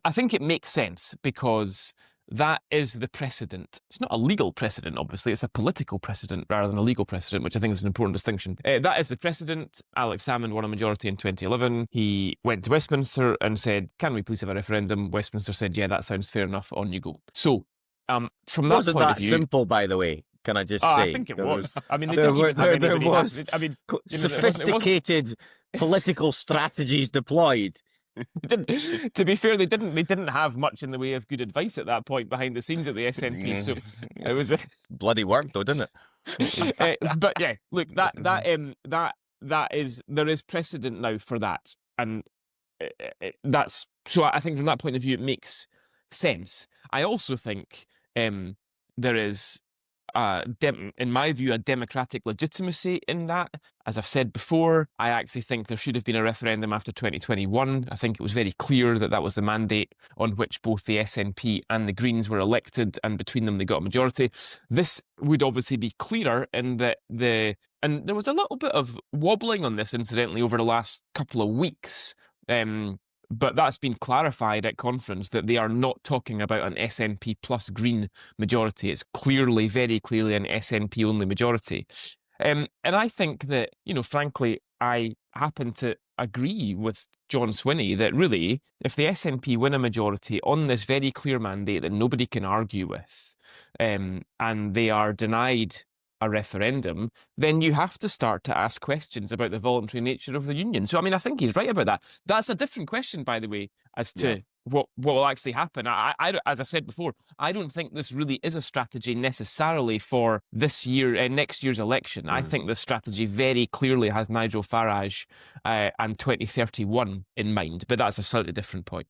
I think it makes sense because that is the precedent. It's not a legal precedent, obviously. It's a political precedent rather than a legal precedent, which I think is an important distinction. That is the precedent. Alex Salmond won a majority in 2011. He went to Westminster and said, can we please have a referendum? Westminster said, yeah, that sounds fair enough. On you go. So from that Wasn't point that of view... simple, by the way? Can I just say? I think it was. I mean, they didn't even have anybody... I mean, sophisticated political strategies deployed. To be fair, they didn't have much in the way of good advice at that point behind the scenes at the SNP. So it was bloody work, though, didn't it? But yeah, look, there is precedent now for that, and that's so. I think from that point of view, it makes sense. I also think there is, in my view, a democratic legitimacy in that. As I've said before, I actually think there should have been a referendum after 2021. I think it was very clear that that was the mandate on which both the SNP and the Greens were elected, and between them they got a majority. This would obviously be clearer in that and there was a little bit of wobbling on this, incidentally, over the last couple of weeks. But that's been clarified at conference that they are not talking about an SNP plus Green majority. It's clearly, very clearly, an SNP only majority. And I think that, frankly, I happen to agree with John Swinney that really, if the SNP win a majority on this very clear mandate that nobody can argue with, and they are denied a referendum, then you have to start to ask questions about the voluntary nature of the union. So, I mean, I think he's right about that. That's a different question, by the way, as to what will actually happen. I, as I said before, I don't think this really is a strategy necessarily for this year, next year's election. I think this strategy very clearly has Nigel Farage and 2031 in mind, but that's a slightly different point.